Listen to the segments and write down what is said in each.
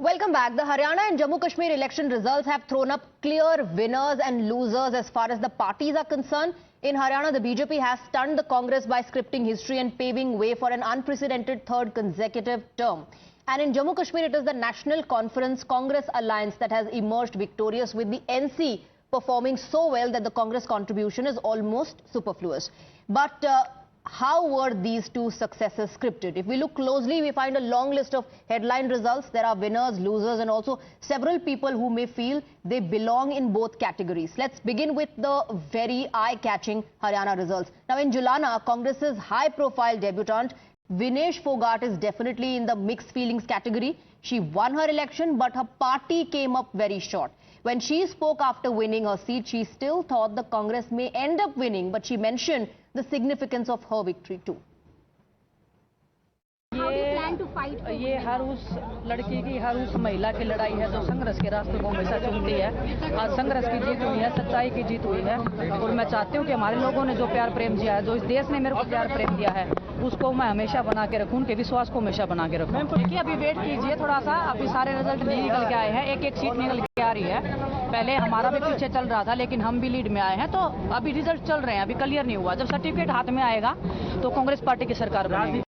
Welcome back. The Haryana and Jammu Kashmir election results have thrown up clear winners and losers as far as the parties are concerned. In Haryana, the BJP has stunned the Congress by scripting history and paving way for an unprecedented third consecutive term. And in Jammu Kashmir, it is the National Conference Congress Alliance that has emerged victorious, with the NC performing so well that the Congress contribution is almost superfluous. But how were these two successes scripted? If we look closely, we find a long list of headline results. There are winners, losers, and also several people who may feel they belong in both categories. Let's begin with the very eye-catching Haryana results. Now, in Julana, Congress's high-profile debutant Vinesh Fogart is definitely in the mixed feelings category. She won her election, but her party came up very short. When she spoke after winning her seat, she still thought the Congress may end up winning, but she mentioned the significance of her victory too. ये हर उस लड़की की, हर उस महिला की लड़ाई है जो संघर्ष के रास्ते को हमेशा चुनती है। आज संघर्ष की जीत हुई है, सच्चाई की जीत हुई है, और मैं चाहती हूँ कि हमारे लोगों ने जो प्यार प्रेम दिया है, जो इस देश ने मेरे को प्यार प्रेम दिया है, उसको मैं हमेशा बना के रखूँ, उनके विश्वास को हमेशा बना के रखूँ। देखिए, अभी वेट कीजिए थोड़ा सा, अभी सारे रिजल्ट नहीं निकल के आए हैं, एक एक सीट निकल के आ रही है। पहले हमारा भी पीछे चल रहा था, लेकिन हम भी लीड में आए हैं, तो अभी रिजल्ट चल रहे हैं, अभी क्लियर नहीं हुआ। जब सर्टिफिकेट हाथ में आएगा तो कांग्रेस पार्टी की सरकार बनेगी।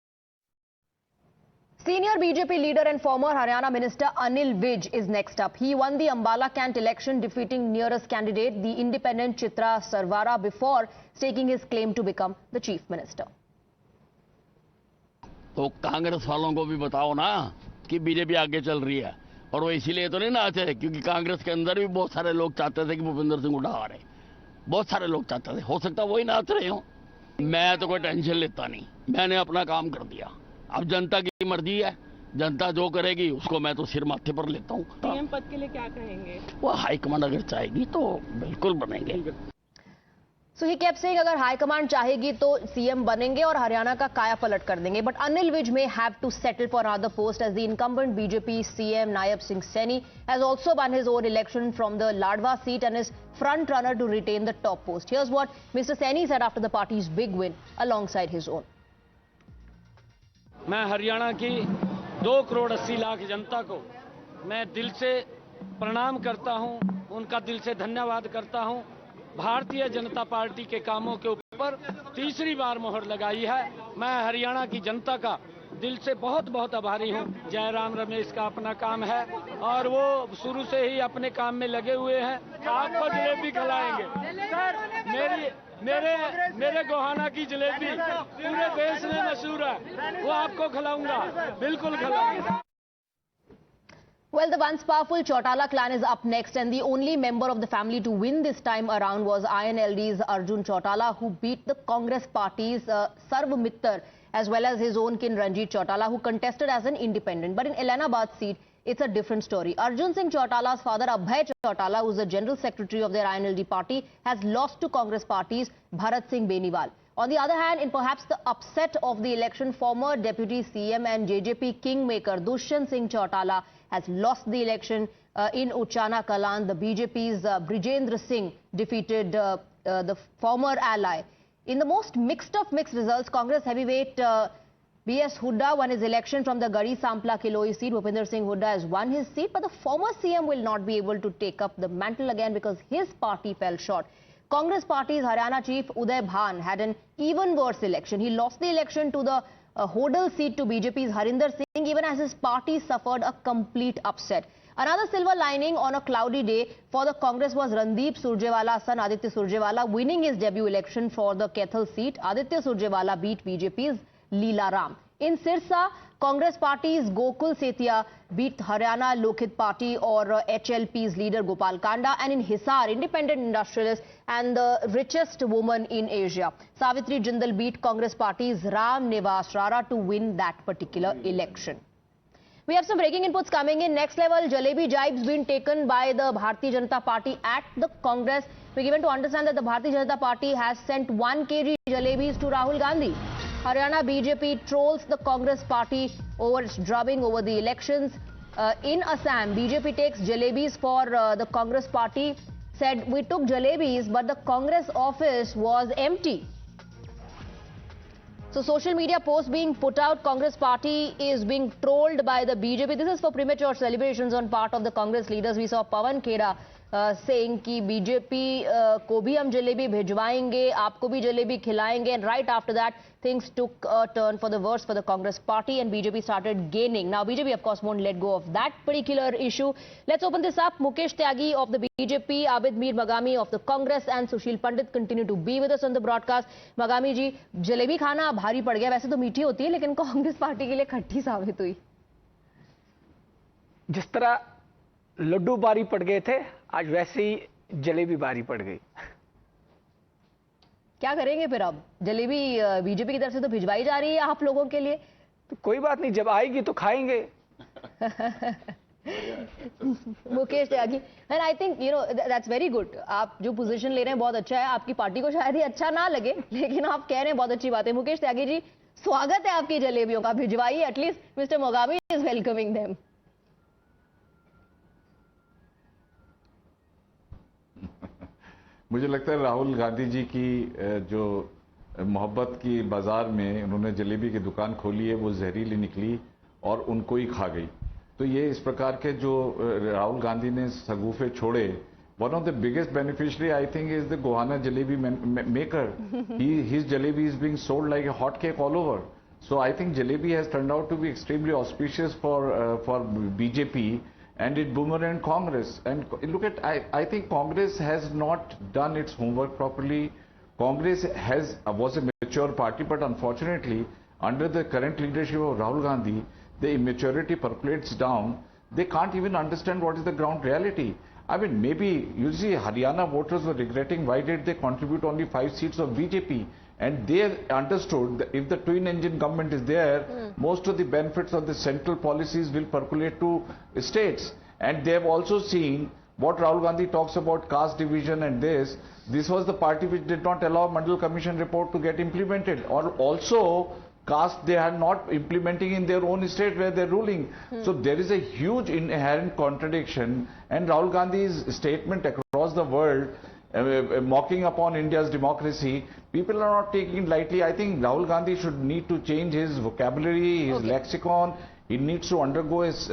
Senior BJP leader and former Haryana Minister Anil Vij is next up. He won the Ambala Cant election, defeating nearest candidate, the independent Chitra Sarwara, before staking his claim to become the Chief Minister. तो कांग्रेस वालों को भी बताओ ना कि BJP आगे चल रही है, और वो इसीलिए तो नहीं नाचे क्योंकि कांग्रेस के अंदर भी बहुत सारे लोग चाहते थे कि भूपेंद्र सिंह हुड्डा हारे। बहुत सारे लोग चाहते थे, हो सकता वही नाच रहे हो। मैं तो कोई टेंशन लेता नहीं, मैंने अपना काम कर दिया। अब जनता की मर्जी है, जनता जो करेगी उसको मैं तो सिर माथे पर लेता हूँ। सीएम पद के लिए क्या कहेंगे? वो हाईकमांड अगर चाहेगी तो बिल्कुल बनेंगे। So he kept saying अगर हाईकमांड चाहेगी तो सीएम बनेंगे और हरियाणा का काया पलट कर देंगे. But Anil Vij may have to settle for another post as the incumbent BJP CM Nayab Singh Saini has also won his own election from the Ladwa seat and is front runner to retain the top post. Here's what Mr. Saini said after the party's big win alongside his own. मैं हरियाणा की 2,80,00,000 जनता को मैं दिल से प्रणाम करता हूं, उनका दिल से धन्यवाद करता हूं। भारतीय जनता पार्टी के कामों के ऊपर तीसरी बार मोहर लगाई है। मैं हरियाणा की जनता का दिल से बहुत बहुत आभारी हूं। जयराम रमेश का अपना काम है और वो शुरू से ही अपने काम में लगे हुए हैं। आपको जलेबी खिलाएंगे सर, मेरे गोहाना की जलेबी पूरे देश में मशहूर है, वो आपको खिलाऊंगा, बिल्कुल खिलाऊंगा। Well, the once powerful Chautala clan is up next, and the only member of the family to win this time around was INLD's Arjun Chautala, who beat the Congress party's Sarv Mittar as well as his own kin Ranjit Chautala, who contested as an independent. But in Ellanabad seat, it's a different story. Arjun Singh Chautala's father, Abhay Chautala, who is the general secretary of their INLD party, has lost to Congress party's Bharat Singh Beniwal. On the other hand, in perhaps the upset of the election, former deputy CM and JJP kingmaker Dushyant Singh Chautala has lost the election in Uchana Kalan. The BJP's Brijendra Singh defeated the former ally. In the most mixed of mixed results, Congress heavyweight B.S. Hooda won his election from the Gari Sampla Kiloi seat. Bhupinder Singh Hooda has won his seat, but the former CM will not be able to take up the mantle again because his party fell short. Congress party's Haryana chief Uday Bhan had an even worse election. He lost the election to the Hodal seat to BJP's Harinder Singh, even as his party suffered a complete upset. Another silver lining on a cloudy day for the Congress was Randeep Surjewala's son Aditya Surjewala winning his debut election for the Kethal seat. Aditya Surjewala beat BJP's Leela Ram. In Sirsa, Congress party's Gokul Sethia beat Haryana Lokit Party or HLP's leader Gopal Kanda, and in Hisar, independent industrialist and the richest woman in Asia, Savitri Jindal beat Congress party's Ram Nivas Rara to win that particular election. We have some breaking inputs coming in. Next level jalebi jibes being taken by the Bharatiya Janata Party at the Congress. We're given to understand that the Bharatiya Janata Party has sent 1 kg jalebis to Rahul Gandhi. Haryana BJP trolls the Congress party over its drubbing over the elections. In Assam, BJP takes jalebis for the Congress party. Said, we took jalebis, but the Congress office was empty. So social media posts being put out, Congress party is being trolled by the BJP. This is for premature celebrations on part of the Congress leaders. We saw Pawan Khera saying कि BJP को भी हम जलेबी भिजवाएंगे, आपको भी जलेबी खिलाएंगे. And right after that, things took a turn for the worse for the Congress party and BJP started gaining. Now BJP of course won't let go of that particular issue. Let's open this up. Mukesh Tyagi of the BJP, Abid Mir Magami of the Congress and Sushil Pandit continue to be with us on the broadcast. Magami ji, jalebi खाना भारी पड़ गया. वैसे तो मीठी होती है लेकिन कांग्रेस पार्टी के लिए खट्टी साबित हुई. जिस तरह लड्डू भारी पड़ गए थे, आज वैसे ही जलेबी भारी पड़ गई. क्या करेंगे फिर अब? जलेबी बीजेपी की तरफ से तो भिजवाई जा रही है आप लोगों के लिए. तो कोई बात नहीं, जब आएगी तो खाएंगे. Mukesh Tyagi, and I think you know that's very good. आप जो पोजीशन ले रहे हैं बहुत अच्छा है. आपकी पार्टी को शायद ही अच्छा ना लगे लेकिन आप कह रहे हैं बहुत अच्छी बात है. मुकेश त्यागी जी, स्वागत है आपकी जलेबियों का. भिजवाइए. At least mister Mogami is welcoming them. मुझे लगता है राहुल गांधी जी की जो मोहब्बत की बाजार में उन्होंने जलेबी की दुकान खोली है वो जहरीली निकली और उनको ही खा गई. तो ये इस प्रकार के जो राहुल गांधी ने सगुफे छोड़े, one of the biggest beneficiary I think is the Gohana jalebi maker. His jalebi is being sold like a hot cake all over. So I think jalebi has turned out to be extremely auspicious for BJP. And it boomerang Congress. And look at, I think Congress has not done its homework properly. Congress was a mature party, but unfortunately, under the current leadership of Rahul Gandhi, the immaturity percolates down. They can't even understand what is the ground reality. I mean, maybe, you see, Haryana voters were regretting why did they contribute only 5 seats of BJP. And they understood that if the twin engine government is there, most of the benefits of the central policies will percolate to states. And they have also seen what Rahul Gandhi talks about caste division and this. This was the party which did not allow Mandal Commission report to get implemented. Or also caste they are not implementing in their own state where they're ruling. So there is a huge inherent contradiction. And Rahul Gandhi's statement across the world mocking upon India's democracy, people are not taking it lightly. I think Rahul Gandhi should need to change his vocabulary, his lexicon. He needs to undergo his,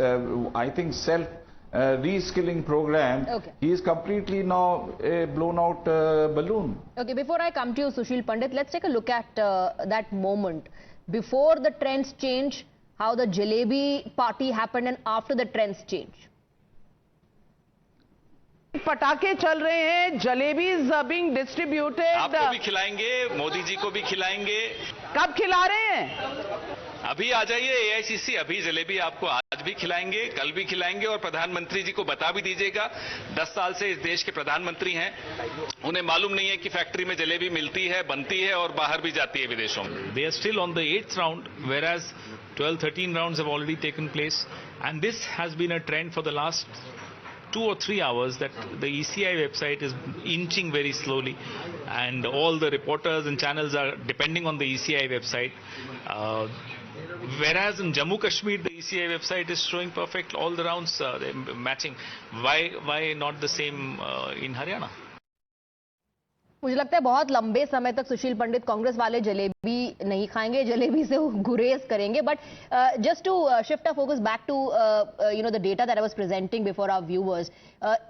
I think, self-reskilling program. He is completely now a blown-out balloon. Okay, before I come to you, Sushil Pandit, let's take a look at that moment. Before the trends change, how the jalebi party happened and after the trends change. पटाखे चल रहे हैं, jalebis being distributed. आपको भी खिलाएंगे, मोदी जी को भी खिलाएंगे. कब खिला रहे हैं? अभी आ जाइए AICC, अभी जलेबी आपको आज भी खिलाएंगे, कल भी खिलाएंगे. और प्रधानमंत्री जी को बता भी दीजिएगा, 10 साल से इस देश के प्रधानमंत्री हैं, उन्हें मालूम नहीं है कि फैक्ट्री में जलेबी मिलती है, बनती है और बाहर भी जाती है विदेशों में. They are still on the 8th round, whereas 12-13 rounds have already taken place, and this has been a trend for the last 2 or 3 hours that the ECI website is inching very slowly, and all the reporters and channels are depending on the ECI website. Whereas in Jammu Kashmir, the ECI website is showing perfect all the rounds, matching. Why not the same in Haryana? मुझे लगता है बहुत लंबे समय तक सुशील पंडित कांग्रेस वाले जलेबी नहीं खाएंगे, जलेबी से गुरेज करेंगे. But just to shift a focus back to you know the data that I was presenting before our viewers,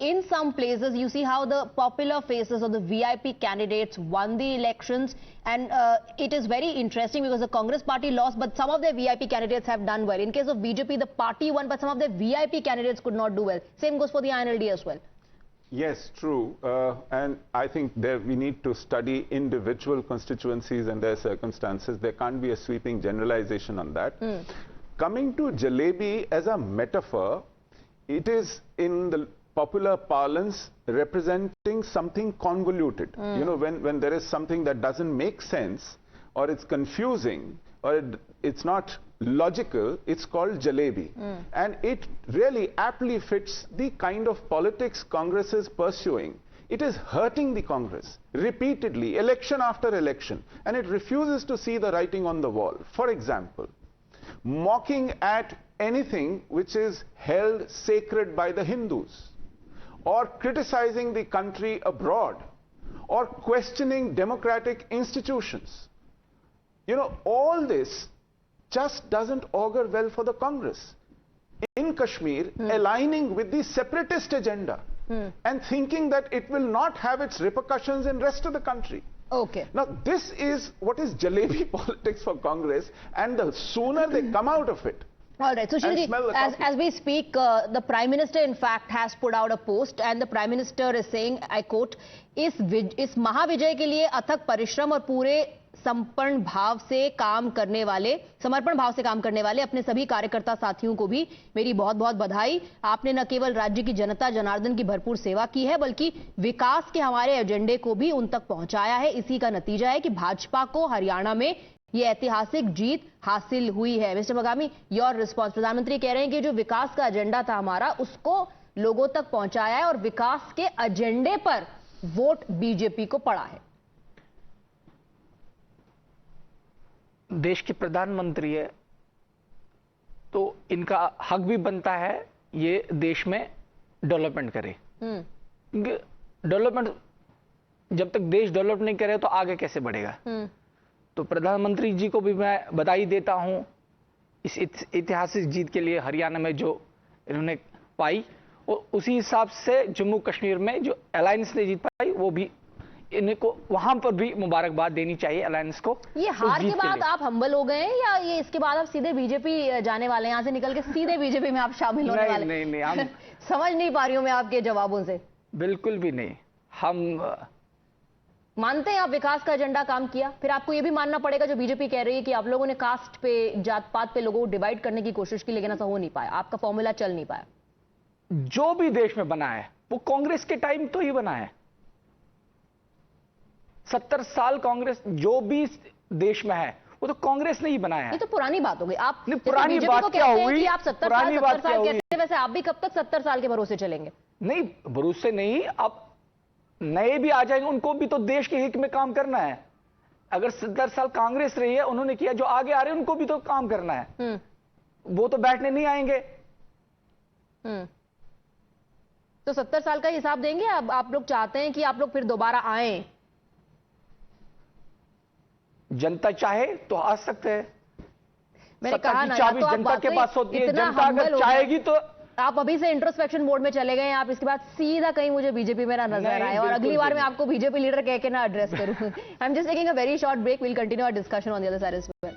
in some places you see how the popular faces of the VIP candidates won the elections, and it is very interesting because the Congress party lost but some of their VIP candidates have done well. In case of BJP, the party won but some of their VIP candidates could not do well. Same goes for the INLD as well. Yes, true. And I think we need to study individual constituencies and their circumstances. There can't be a sweeping generalization on that. Coming to jalebi as a metaphor, it is in the popular parlance representing something convoluted. You know, when there is something that doesn't make sense or it's confusing or it's not logical, it's called jalebi. And it really aptly fits the kind of politics Congress is pursuing. It is hurting the Congress repeatedly, election after election, and it refuses to see the writing on the wall. For example, mocking at anything which is held sacred by the Hindus, or criticizing the country abroad, or questioning democratic institutions. You know, all this just doesn't augur well for the Congress. In Kashmir, aligning with the separatist agenda and thinking that it will not have its repercussions in rest of the country. Okay. Now, this is what is jalebi politics for Congress, and the sooner they come out of it. All right, Sushil ji, as we speak, the Prime Minister in fact has put out a post and the Prime Minister is saying, I quote, इस महाविजय के लिए अथक परिश्रम और पूरे समर्पण भाव से काम करने वाले अपने सभी कार्यकर्ता साथियों को भी मेरी बहुत बहुत बधाई। आपने न केवल राज्य की जनता जनार्दन की भरपूर सेवा की है बल्कि विकास के हमारे एजेंडे को भी उन तक पहुंचाया है। इसी का नतीजा है कि भाजपा को हरियाणा में ये ऐतिहासिक जीत हासिल हुई है। Mister Magami, your response. प्रधानमंत्री कह रहे हैं कि जो विकास का एजेंडा था हमारा उसको लोगों तक पहुंचाया है और विकास के एजेंडे पर वोट बीजेपी को पड़ा है। देश के प्रधानमंत्री है तो इनका हक भी बनता है ये देश में डेवलपमेंट करे। डेवलपमेंट जब तक देश डेवलप नहीं करे तो आगे कैसे बढ़ेगा। तो प्रधानमंत्री जी को भी मैं बधाई देता हूं इस ऐतिहासिक जीत के लिए हरियाणा में जो इन्होंने पाई, और उसी हिसाब से जम्मू कश्मीर में जो अलायंस ने जीत पाई वो भी इनको वहां पर भी मुबारकबाद देनी चाहिए अलायंस को। ये हार के बाद आप हम्बल हो गए हैं या ये इसके बाद आप सीधे बीजेपी जाने वाले हैं, यहां से निकल के सीधे बीजेपी में आप शामिल होने वाले? नहीं हम समझ नहीं पा रही हूं मैं आपके जवाबों से। बिल्कुल भी नहीं। हम मानते हैं आप विकास का एजेंडा काम किया, फिर आपको यह भी मानना पड़ेगा जो बीजेपी कह रही है कि आप लोगों ने कास्ट पे, जात पात पे लोगों को डिवाइड करने की कोशिश की लेकिन ऐसा हो नहीं पाया, आपका फॉर्मूला चल नहीं पाया। जो भी देश में बना है वो कांग्रेस के टाइम तो ही बना है। 70 साल कांग्रेस जो भी देश में है वो तो कांग्रेस ने ही बनाया है। ये तो पुरानी बात हो गई। आप पुरानी बात क्या हुई? आप 70 साल कहते हैं, वैसे आप भी कब तक 70 साल के भरोसे चलेंगे? नहीं, भरोसे नहीं, अब नए भी आ जाएंगे, उनको भी तो देश के हित में काम करना है। अगर 70 साल कांग्रेस रही है, उन्होंने किया, जो आगे आ रहे हैं उनको भी तो काम करना है। वो तो बैठने नहीं आएंगे। तो 70 साल का हिसाब देंगे? अब आप लोग चाहते हैं कि आप लोग फिर दोबारा आए? जनता चाहे तो आ सकते हैं। मैंने कहा ना, चाबी जनता के पास होती है। जनता अगर चाहेगी तो आप अभी से इंट्रोस्पेक्शन मोड में चले गए, आप इसके बाद सीधा कहीं मुझे बीजेपी में ना नजर आए और अगली बार मैं आपको बीजेपी लीडर कह के ना एड्रेस करूं। I am just taking a very short break, will continue our discussion on the other side as well.